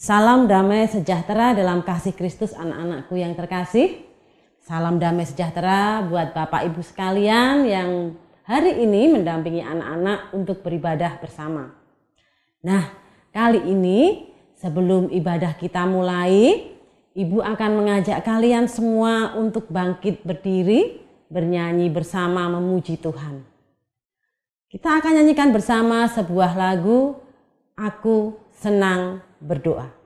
Salam damai sejahtera dalam kasih Kristus anak-anakku yang terkasih. Salam damai sejahtera buat Bapak Ibu sekalian yang hari ini mendampingi anak-anak untuk beribadah bersama. Nah, kali ini sebelum ibadah kita mulai, Ibu akan mengajak kalian semua untuk bangkit berdiri, bernyanyi bersama memuji Tuhan. Kita akan nyanyikan bersama sebuah lagu, Aku Senang Berdoa.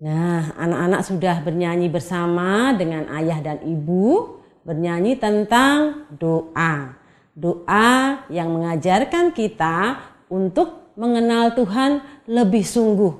Nah, anak-anak sudah bernyanyi bersama dengan ayah dan ibu, bernyanyi tentang doa. Doa yang mengajarkan kita untuk mengenal Tuhan lebih sungguh.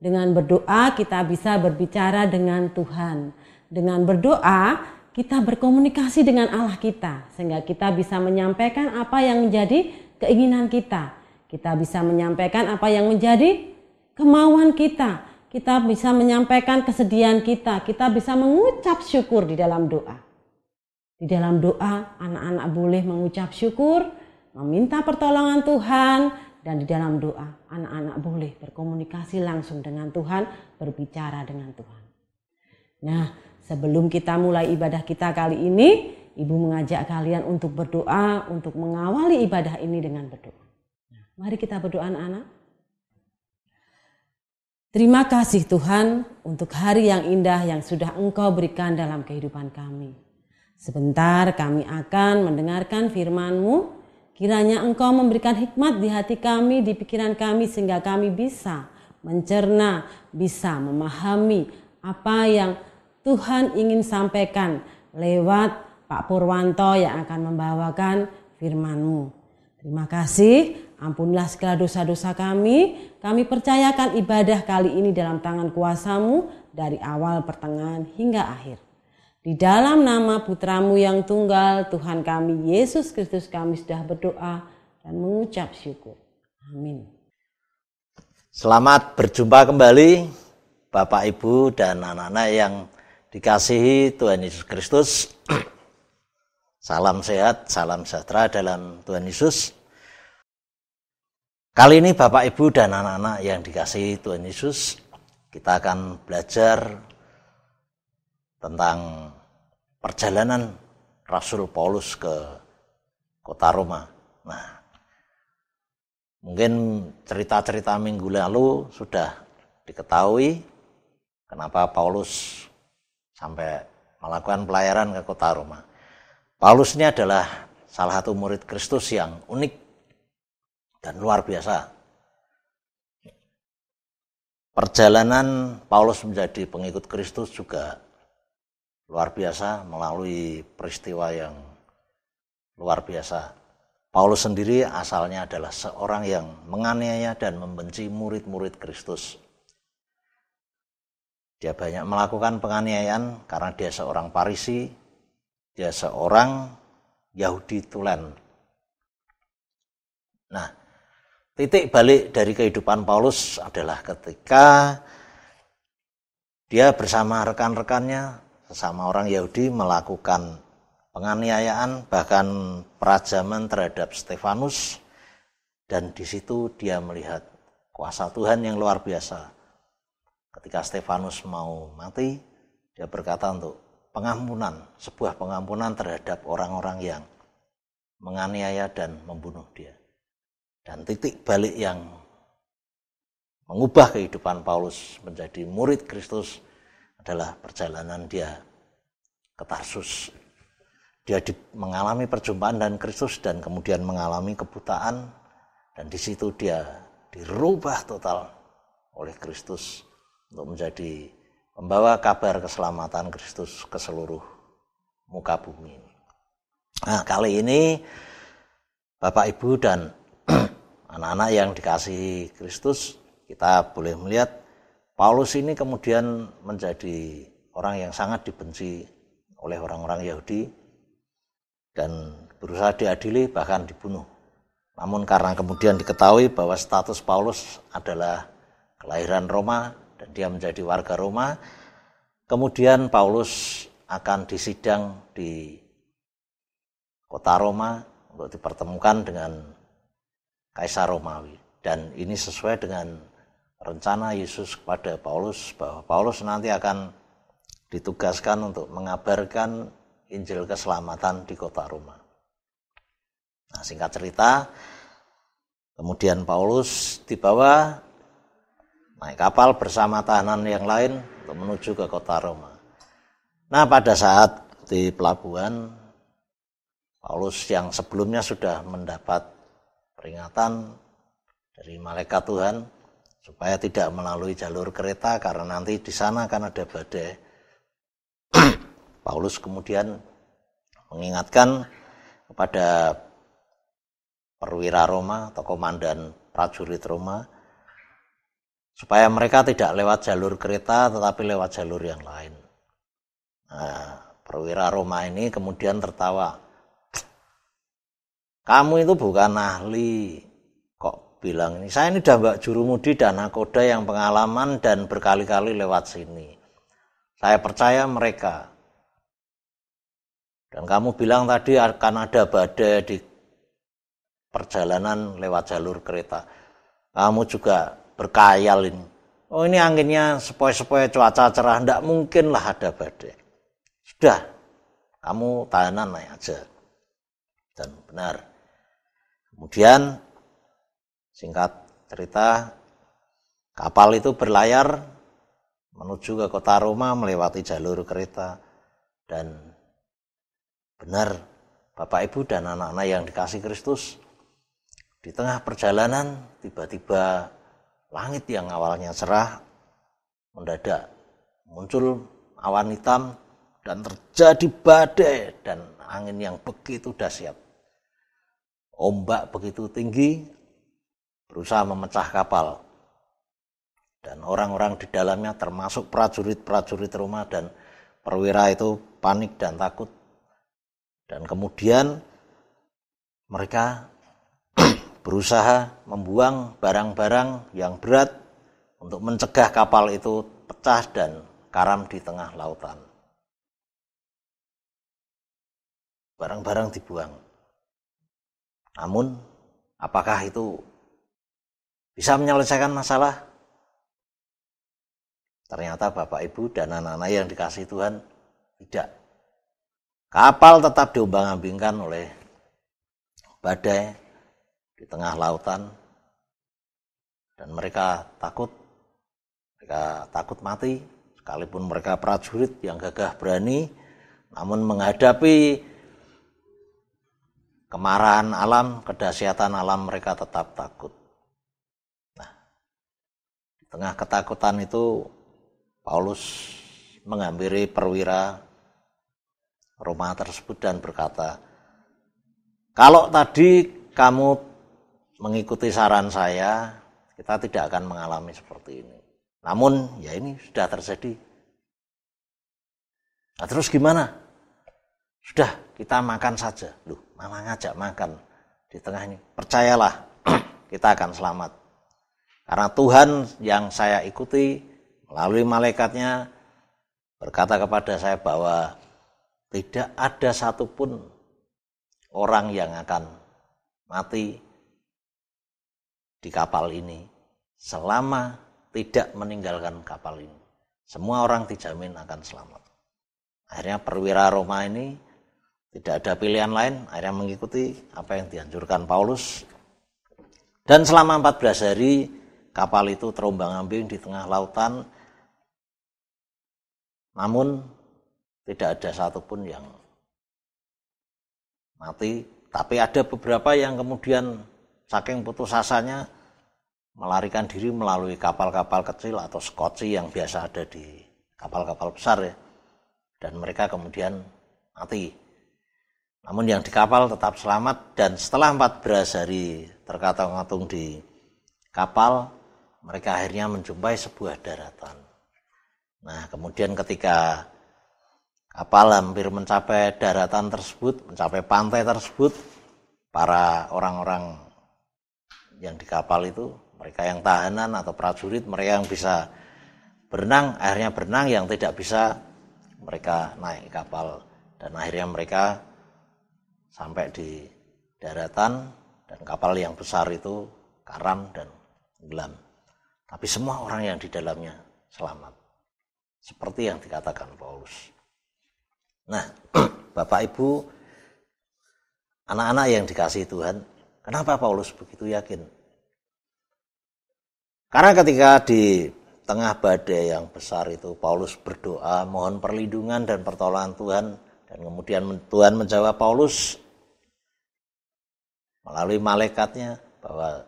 Dengan berdoa kita bisa berbicara dengan Tuhan. Dengan berdoa kita berkomunikasi dengan Allah kita, sehingga kita bisa menyampaikan apa yang menjadi keinginan kita. Kita bisa menyampaikan apa yang menjadi kemauan kita. Kita bisa menyampaikan kesedihan kita bisa mengucap syukur di dalam doa. Di dalam doa, anak-anak boleh mengucap syukur, meminta pertolongan Tuhan, dan di dalam doa, anak-anak boleh berkomunikasi langsung dengan Tuhan, berbicara dengan Tuhan. Nah, sebelum kita mulai ibadah kita kali ini, Ibu mengajak kalian untuk berdoa, untuk mengawali ibadah ini dengan berdoa. Nah, mari kita berdoa anak-anak. Terima kasih Tuhan untuk hari yang indah yang sudah Engkau berikan dalam kehidupan kami. Sebentar kami akan mendengarkan firman-Mu. Kiranya Engkau memberikan hikmat di hati kami, di pikiran kami, sehingga kami bisa mencerna, bisa memahami apa yang Tuhan ingin sampaikan lewat Pak Purwanto yang akan membawakan firman-Mu. Terima kasih, ampunilah segala dosa-dosa kami. Kami percayakan ibadah kali ini dalam tangan kuasa-Mu dari awal, pertengahan, hingga akhir. Di dalam nama Putra-Mu yang tunggal, Tuhan kami, Yesus Kristus, kami sudah berdoa dan mengucap syukur. Amin. Selamat berjumpa kembali Bapak, Ibu, dan anak-anak yang dikasihi Tuhan Yesus Kristus. Salam sehat, salam sejahtera dalam Tuhan Yesus. Kali ini Bapak, Ibu, dan anak-anak yang dikasihi Tuhan Yesus, kita akan belajar tentang perjalanan Rasul Paulus ke kota Roma. Nah, mungkin cerita-cerita minggu lalu sudah diketahui kenapa Paulus sampai melakukan pelayaran ke kota Roma. Paulus ini adalah salah satu murid Kristus yang unik dan luar biasa. Perjalanan Paulus menjadi pengikut Kristus juga luar biasa melalui peristiwa yang luar biasa. Paulus sendiri asalnya adalah seorang yang menganiaya dan membenci murid-murid Kristus. Dia banyak melakukan penganiayaan karena dia seorang Farisi Dia seorang Yahudi tulen. Nah, titik balik dari kehidupan Paulus adalah ketika dia bersama rekan-rekannya, sesama orang Yahudi, melakukan penganiayaan, bahkan perajaman terhadap Stefanus. Dan di situ dia melihat kuasa Tuhan yang luar biasa. Ketika Stefanus mau mati, dia berkata untuk pengampunan, sebuah pengampunan terhadap orang-orang yang menganiaya dan membunuh dia. Dan titik balik yang mengubah kehidupan Paulus menjadi murid Kristus adalah perjalanan dia ke Tarsus. Dia mengalami perjumpaan dengan Kristus dan kemudian mengalami kebutaan, dan di situ dia dirubah total oleh Kristus untuk menjadi membawa kabar keselamatan Kristus ke seluruh muka bumi. Nah, kali ini Bapak Ibu dan anak-anak yang dikasihi Kristus, kita boleh melihat Paulus ini kemudian menjadi orang yang sangat dibenci oleh orang-orang Yahudi dan berusaha diadili, bahkan dibunuh. Namun karena kemudian diketahui bahwa status Paulus adalah kelahiran Roma dan dia menjadi warga Roma, kemudian Paulus akan disidang di kota Roma untuk dipertemukan dengan Kaisar Romawi. Dan ini sesuai dengan rencana Yesus kepada Paulus, bahwa Paulus nanti akan ditugaskan untuk mengabarkan Injil keselamatan di kota Roma. Nah, singkat cerita, kemudian Paulus dibawa naik kapal bersama tahanan yang lain untuk menuju ke kota Roma. Nah, pada saat di pelabuhan, Paulus yang sebelumnya sudah mendapat peringatan dari malaikat Tuhan supaya tidak melalui jalur kereta karena nanti di sana akan ada badai. Paulus kemudian mengingatkan kepada perwira Roma atau komandan prajurit Roma supaya mereka tidak lewat jalur kereta tetapi lewat jalur yang lain. Nah, perwira Roma ini kemudian tertawa. Kamu itu bukan ahli, kok bilang ini. Saya ini udah jurumudi dan nakoda yang pengalaman dan berkali-kali lewat sini. Saya percaya mereka. Dan kamu bilang tadi akan ada badai di perjalanan lewat jalur kereta. Kamu juga berkayal ini. Oh, ini anginnya sepoi-sepoi, cuaca cerah, tidak mungkinlah ada badai. Sudah, kamu tahanan naik aja. Dan benar. Kemudian singkat cerita, kapal itu berlayar menuju ke kota Roma melewati jalur kereta. Dan benar, Bapak Ibu dan anak-anak yang dikasihi Kristus, di tengah perjalanan tiba-tiba langit yang awalnya cerah mendadak muncul awan hitam dan terjadi badai dan angin yang begitu dahsyat. Ombak begitu tinggi berusaha memecah kapal. Dan orang-orang di dalamnya termasuk prajurit-prajurit Roma dan perwira itu panik dan takut. Dan kemudian mereka berusaha membuang barang-barang yang berat untuk mencegah kapal itu pecah dan karam di tengah lautan. Barang-barang dibuang. Namun, apakah itu bisa menyelesaikan masalah? Ternyata Bapak Ibu dan anak-anak yang dikasihi Tuhan, tidak. Kapal tetap diombang-ambingkan oleh badai di tengah lautan, dan mereka takut mati, sekalipun mereka prajurit yang gagah berani, namun menghadapi kemarahan alam, kedahsyatan alam, mereka tetap takut. Nah, di tengah ketakutan itu Paulus menghampiri perwira Roma tersebut dan berkata, kalau tadi kamu mengikuti saran saya, kita tidak akan mengalami seperti ini. Namun ya ini sudah terjadi. Nah, terus gimana? Sudah, kita makan saja. Loh, malah ngajak makan di tengah ini. Percayalah, kita akan selamat. Karena Tuhan yang saya ikuti melalui malaikatnya berkata kepada saya bahwa tidak ada satupun orang yang akan mati di kapal ini selama tidak meninggalkan kapal ini. Semua orang dijamin akan selamat. Akhirnya perwira Roma ini tidak ada pilihan lain, akhirnya mengikuti apa yang dianjurkan Paulus. Dan selama 14 hari kapal itu terombang-ambing di tengah lautan, namun tidak ada satupun yang mati. Tapi ada beberapa yang kemudian saking putus asanya melarikan diri melalui kapal-kapal kecil atau skoci yang biasa ada di kapal-kapal besar ya. Dan mereka kemudian mati. Namun yang di kapal tetap selamat, dan setelah 14 hari terkatung-katung di kapal, mereka akhirnya menjumpai sebuah daratan. Nah, kemudian ketika kapal hampir mencapai daratan tersebut, mencapai pantai tersebut, para orang-orang yang di kapal itu, mereka yang tahanan atau prajurit, mereka yang bisa berenang, akhirnya berenang, yang tidak bisa mereka naik kapal. Dan akhirnya mereka sampai di daratan, dan kapal yang besar itu karam dan tenggelam. Tapi semua orang yang di dalamnya selamat. Seperti yang dikatakan Paulus. Nah, Bapak Ibu, anak-anak yang dikasihi Tuhan, kenapa Paulus begitu yakin? Karena ketika di tengah badai yang besar itu Paulus berdoa mohon perlindungan dan pertolongan Tuhan, dan kemudian Tuhan menjawab Paulus melalui malaikatnya bahwa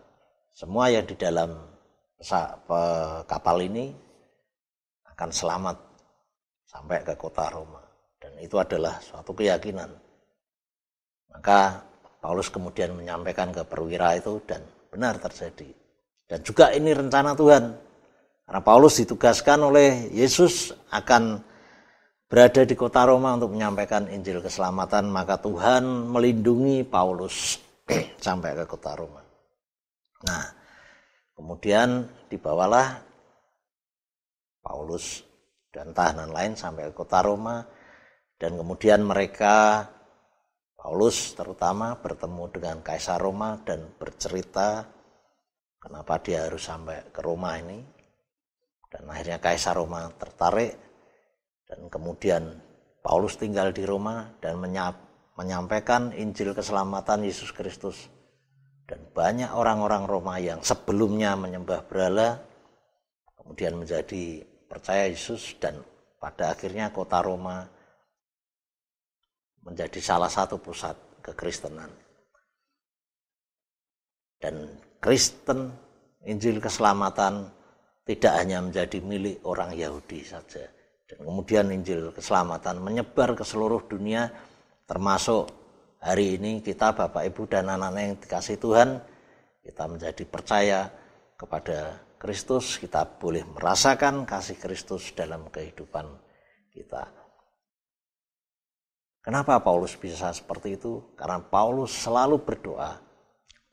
semua yang di dalam kapal ini akan selamat sampai ke kota Roma. Dan itu adalah suatu keyakinan. Maka Paulus kemudian menyampaikan ke perwira itu, dan benar terjadi. Dan juga ini rencana Tuhan. Karena Paulus ditugaskan oleh Yesus akan berada di kota Roma untuk menyampaikan Injil keselamatan, maka Tuhan melindungi Paulus sampai ke kota Roma. Nah, kemudian dibawalah Paulus dan tahanan lain sampai ke kota Roma, dan kemudian mereka, Paulus terutama, bertemu dengan Kaisar Roma dan bercerita kenapa dia harus sampai ke Roma ini. Dan akhirnya Kaisar Roma tertarik, dan kemudian Paulus tinggal di Roma dan menyampaikan Injil keselamatan Yesus Kristus. Dan banyak orang-orang Roma yang sebelumnya menyembah berhala kemudian menjadi percaya Yesus, dan pada akhirnya kota Roma menjadi salah satu pusat kekristenan. Dan Kristen, Injil keselamatan tidak hanya menjadi milik orang Yahudi saja. Dan kemudian Injil keselamatan menyebar ke seluruh dunia, termasuk hari ini kita Bapak Ibu dan anak-anak yang dikasihi Tuhan, kita menjadi percaya kepada Kristus, kita boleh merasakan kasih Kristus dalam kehidupan kita. Kenapa Paulus bisa seperti itu? Karena Paulus selalu berdoa,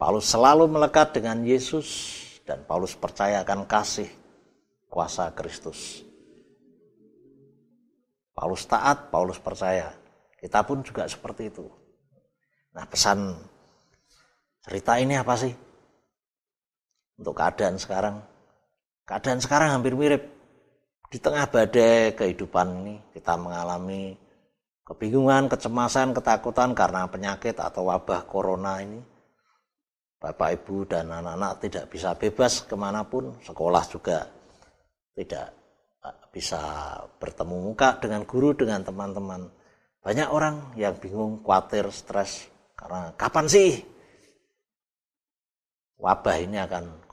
Paulus selalu melekat dengan Yesus, dan Paulus percaya akan kasih kuasa Kristus. Paulus taat, Paulus percaya. Kita pun juga seperti itu. Nah, pesan cerita ini apa sih? Untuk keadaan sekarang. Keadaan sekarang hampir mirip. Di tengah badai kehidupan ini kita mengalami kebingungan, kecemasan, ketakutan karena penyakit atau wabah corona ini. Bapak, Ibu, dan anak-anak tidak bisa bebas kemanapun. Sekolah juga tidak bisa bertemu muka dengan guru, dengan teman-teman. Banyak orang yang bingung, khawatir, stres. Karena kapan sih wabah ini akan,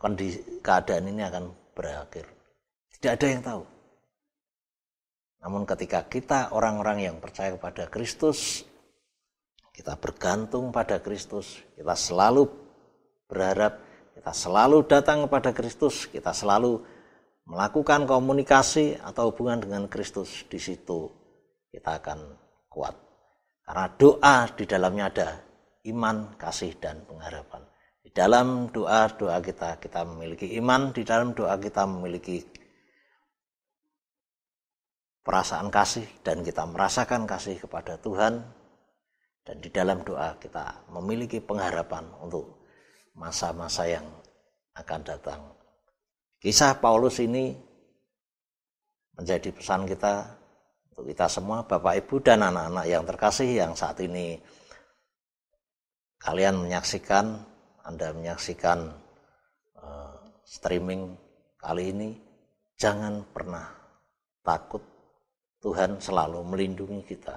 keadaan ini akan berakhir? Tidak ada yang tahu. Namun ketika kita orang-orang yang percaya kepada Kristus, kita bergantung pada Kristus, kita selalu berharap, kita selalu datang kepada Kristus, kita selalu melakukan komunikasi atau hubungan dengan Kristus, di situ kita akan kuat. Karena doa di dalamnya ada iman, kasih, dan pengharapan. Di dalam doa kita memiliki iman, di dalam doa kita memiliki perasaan kasih, dan kita merasakan kasih kepada Tuhan. Dan di dalam doa kita memiliki pengharapan untuk masa-masa yang akan datang. Kisah Paulus ini menjadi pesan kita untuk kita semua, Bapak, Ibu, dan anak-anak yang terkasih yang saat ini Anda menyaksikan streaming kali ini. Jangan pernah takut, Tuhan selalu melindungi kita.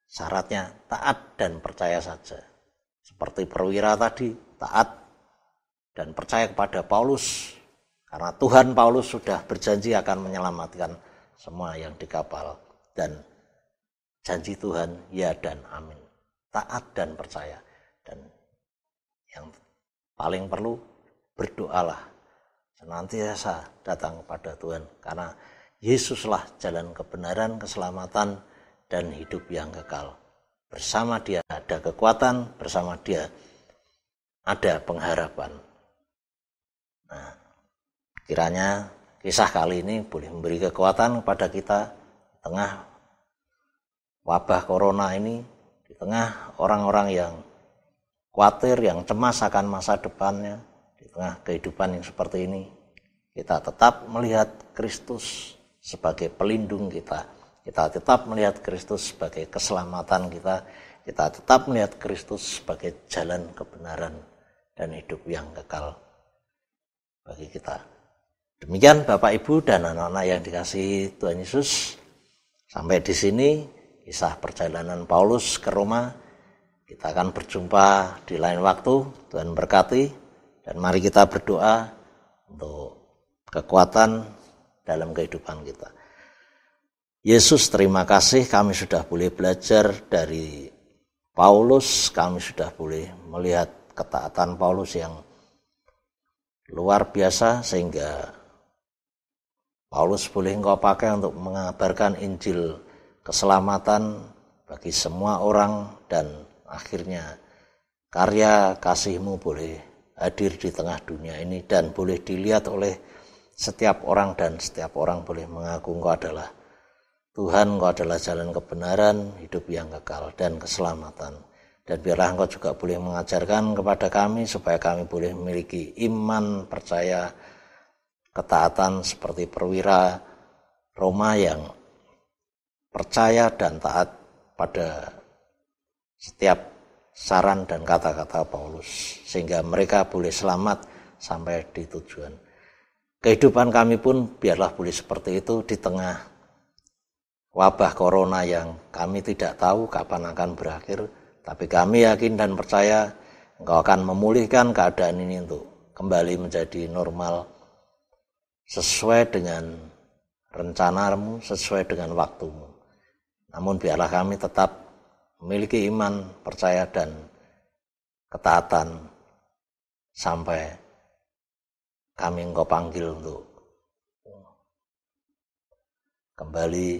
Syaratnya taat dan percaya saja. Seperti perwira tadi, taat dan percaya kepada Paulus. Karena Tuhan Paulus sudah berjanji akan menyelamatkan semua yang di kapal. Dan janji Tuhan ya dan amin. Taat dan percaya. Dan yang paling perlu, berdoalah. Senantiasa datang kepada Tuhan. Karena Yesuslah jalan kebenaran, keselamatan, dan hidup yang kekal. Bersama Dia ada kekuatan, bersama Dia ada pengharapan. Nah, kiranya kisah kali ini boleh memberi kekuatan kepada kita di tengah wabah corona ini, di tengah orang-orang yang khawatir, yang cemas akan masa depannya, di tengah kehidupan yang seperti ini. Kita tetap melihat Kristus sebagai pelindung kita. Kita tetap melihat Kristus sebagai keselamatan kita. Kita tetap melihat Kristus sebagai jalan kebenaran dan hidup yang kekal bagi kita. Demikian Bapak, Ibu, dan anak-anak yang dikasihi Tuhan Yesus. Sampai di sini kisah perjalanan Paulus ke Roma. Kita akan berjumpa di lain waktu. Tuhan berkati. Dan mari kita berdoa untuk kekuatan dalam kehidupan kita. Yesus, terima kasih kami sudah boleh belajar dari Paulus. Kami sudah boleh melihat ketaatan Paulus yang luar biasa, sehingga Paulus boleh Engkau pakai untuk mengabarkan Injil keselamatan bagi semua orang, dan akhirnya karya kasih-Mu boleh hadir di tengah dunia ini dan boleh dilihat oleh setiap orang, dan setiap orang boleh mengaku Engkau adalah Tuhan, Engkau adalah jalan kebenaran, hidup yang kekal, dan keselamatan. Dan biarlah Engkau juga boleh mengajarkan kepada kami supaya kami boleh memiliki iman, percaya, ketaatan seperti perwira Roma yang percaya dan taat pada setiap saran dan kata-kata Paulus, sehingga mereka boleh selamat sampai di tujuan. Kehidupan kami pun biarlah boleh seperti itu di tengah wabah corona yang kami tidak tahu kapan akan berakhir. Tapi kami yakin dan percaya Engkau akan memulihkan keadaan ini untuk kembali menjadi normal sesuai dengan rencana-Mu, sesuai dengan waktu-Mu. Namun biarlah kami tetap memiliki iman, percaya, dan ketaatan sampai kami Engkau panggil untuk kembali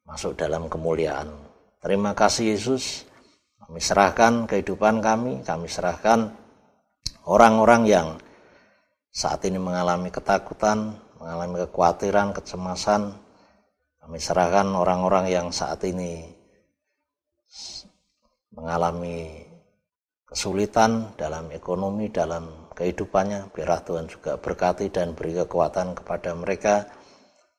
masuk dalam kemuliaan. Terima kasih Yesus. Kami serahkan kehidupan kami serahkan orang-orang yang saat ini mengalami ketakutan, mengalami kekhawatiran, kecemasan. Kami serahkan orang-orang yang saat ini mengalami kesulitan dalam ekonomi, dalam kehidupannya. Biarlah Tuhan juga berkati dan beri kekuatan kepada mereka.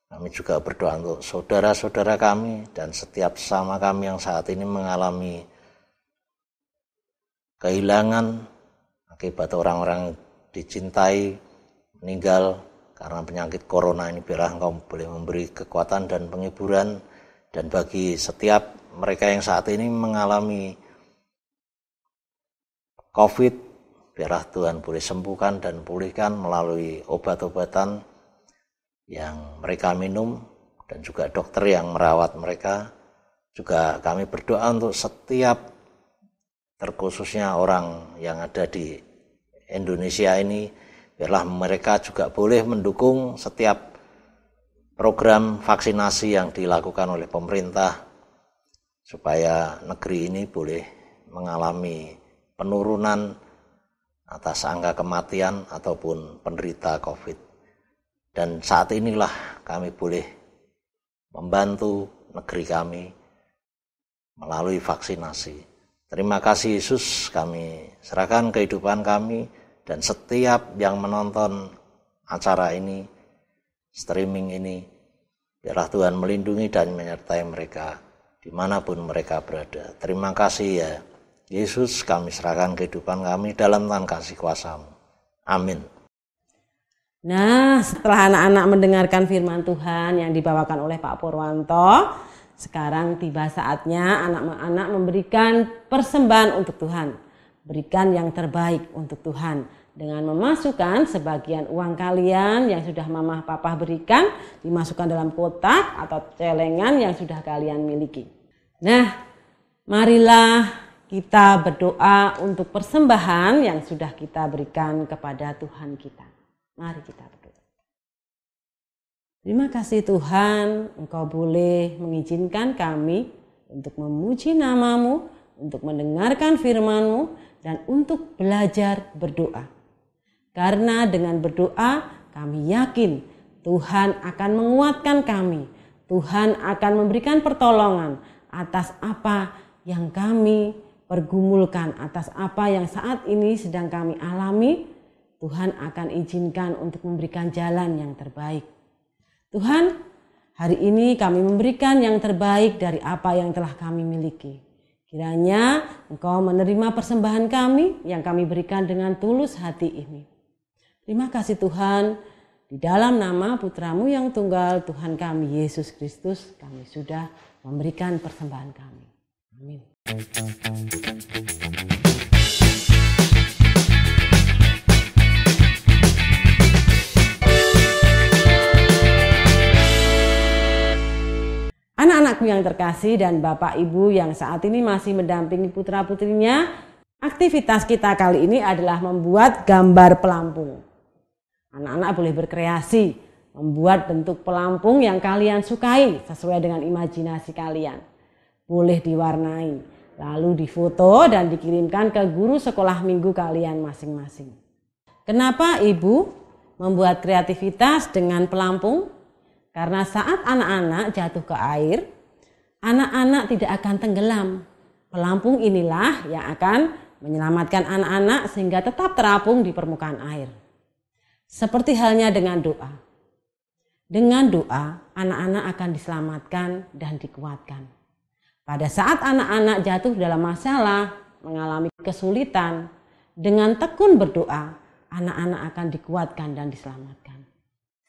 Kami juga berdoa untuk saudara-saudara kami dan setiap sesama kami yang saat ini mengalami kehilangan akibat orang-orang dicintai meninggal karena penyakit corona ini. Biarlah Engkau boleh memberi kekuatan dan penghiburan. Dan bagi setiap mereka yang saat ini mengalami COVID, biarlah Tuhan boleh sembuhkan dan pulihkan melalui obat-obatan yang mereka minum dan juga dokter yang merawat mereka. Juga kami berdoa untuk setiap, terkhususnya orang yang ada di Indonesia ini, biarlah mereka juga boleh mendukung setiap program vaksinasi yang dilakukan oleh pemerintah, supaya negeri ini boleh mengalami penurunan atas angka kematian ataupun penderita COVID. Dan saat inilah kami boleh membantu negeri kami melalui vaksinasi. Terima kasih Yesus, kami serahkan kehidupan kami dan setiap yang menonton acara ini, streaming ini, biarlah Tuhan melindungi dan menyertai mereka dimanapun mereka berada. Terima kasih ya Yesus, kami serahkan kehidupan kami dalam tangan kasih kuasa-Mu. Amin. Nah, setelah anak-anak mendengarkan firman Tuhan yang dibawakan oleh Pak Purwanto, sekarang tiba saatnya anak-anak memberikan persembahan untuk Tuhan. Berikan yang terbaik untuk Tuhan dengan memasukkan sebagian uang kalian yang sudah mama papa berikan, dimasukkan dalam kotak atau celengan yang sudah kalian miliki. Nah, marilah kita berdoa untuk persembahan yang sudah kita berikan kepada Tuhan kita. Mari kita berdoa. Terima kasih Tuhan, Engkau boleh mengizinkan kami untuk memuji nama-Mu, untuk mendengarkan firman-Mu, dan untuk belajar berdoa. Karena dengan berdoa kami yakin Tuhan akan menguatkan kami. Tuhan akan memberikan pertolongan atas apa yang kami pergumulkan, atas apa yang saat ini sedang kami alami. Tuhan akan izinkan untuk memberikan jalan yang terbaik. Tuhan, hari ini kami memberikan yang terbaik dari apa yang telah kami miliki. Kiranya Engkau menerima persembahan kami yang kami berikan dengan tulus hati ini. Terima kasih Tuhan, di dalam nama Putra-Mu yang tunggal, Tuhan kami Yesus Kristus, kami sudah memberikan persembahan kami. Amin. Anak-anakku yang terkasih dan Bapak Ibu yang saat ini masih mendampingi putra-putrinya, aktivitas kita kali ini adalah membuat gambar pelampung. Anak-anak boleh berkreasi, membuat bentuk pelampung yang kalian sukai sesuai dengan imajinasi kalian. Boleh diwarnai, lalu difoto dan dikirimkan ke guru sekolah minggu kalian masing-masing. Kenapa Ibu membuat kreativitas dengan pelampung? Karena saat anak-anak jatuh ke air, anak-anak tidak akan tenggelam. Pelampung inilah yang akan menyelamatkan anak-anak sehingga tetap terapung di permukaan air. Seperti halnya dengan doa. Dengan doa, anak-anak akan diselamatkan dan dikuatkan. Pada saat anak-anak jatuh dalam masalah, mengalami kesulitan, dengan tekun berdoa, anak-anak akan dikuatkan dan diselamatkan.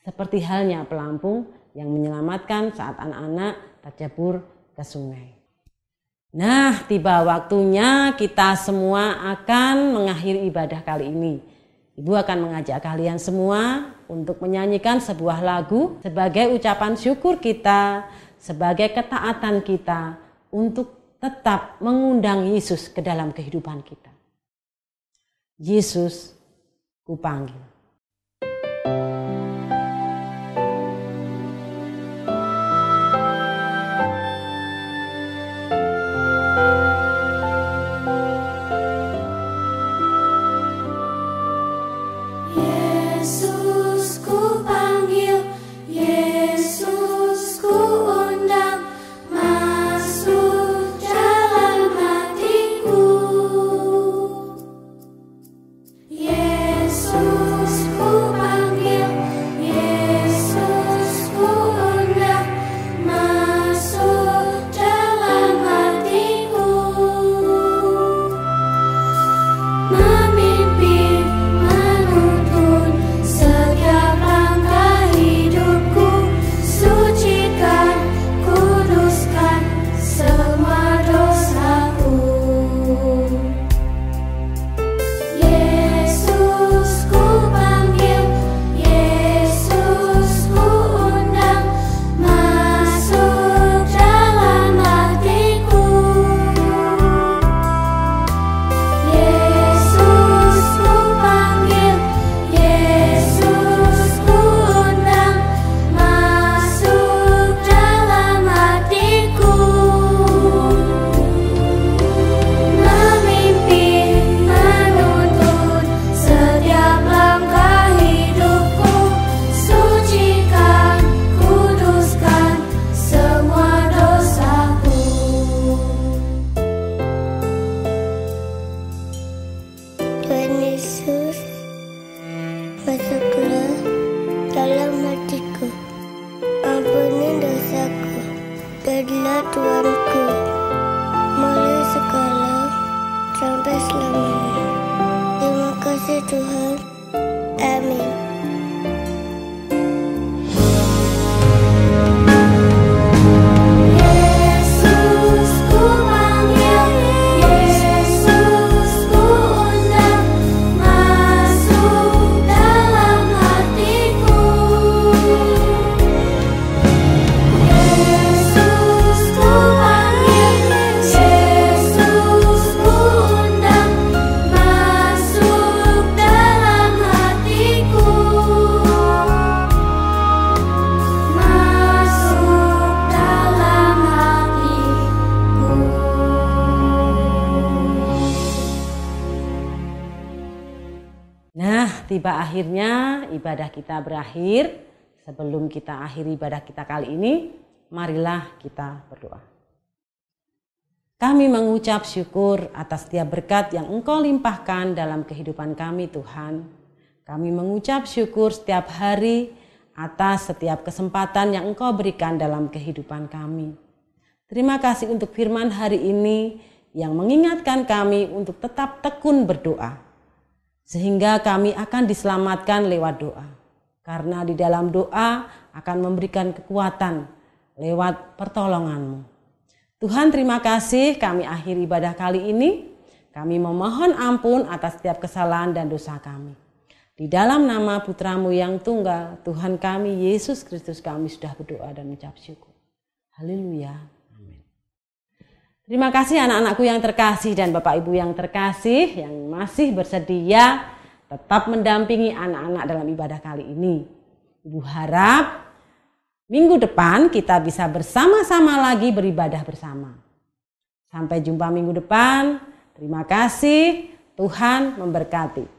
Seperti halnya pelampung yang menyelamatkan saat anak-anak tercebur ke sungai. Nah, tiba waktunya kita semua akan mengakhiri ibadah kali ini. Ibu akan mengajak kalian semua untuk menyanyikan sebuah lagu sebagai ucapan syukur kita, sebagai ketaatan kita untuk tetap mengundang Yesus ke dalam kehidupan kita. Yesus, kupanggil. Yesus Terpujilah Tuanku, mulai sekarang sampai selamanya. Terima kasih Tuhan. Amin. Tiba akhirnya ibadah kita berakhir. Sebelum kita akhiri ibadah kita kali ini, marilah kita berdoa. Kami mengucap syukur atas setiap berkat yang Engkau limpahkan dalam kehidupan kami Tuhan. Kami mengucap syukur setiap hari atas setiap kesempatan yang Engkau berikan dalam kehidupan kami. Terima kasih untuk firman hari ini yang mengingatkan kami untuk tetap tekun berdoa. Sehingga kami akan diselamatkan lewat doa. Karena di dalam doa akan memberikan kekuatan lewat pertolongan-Mu. Tuhan terima kasih kami akhiri ibadah kali ini. Kami memohon ampun atas setiap kesalahan dan dosa kami. Di dalam nama Putra-Mu yang tunggal, Tuhan kami Yesus Kristus kami sudah berdoa dan mengucap syukur. Haleluya. Amin. Terima kasih anak-anakku yang terkasih dan Bapak Ibu yang terkasih yang masih bersedia tetap mendampingi anak-anak dalam ibadah kali ini. Ibu harap minggu depan kita bisa bersama-sama lagi beribadah bersama. Sampai jumpa minggu depan. Terima kasih. Tuhan memberkati.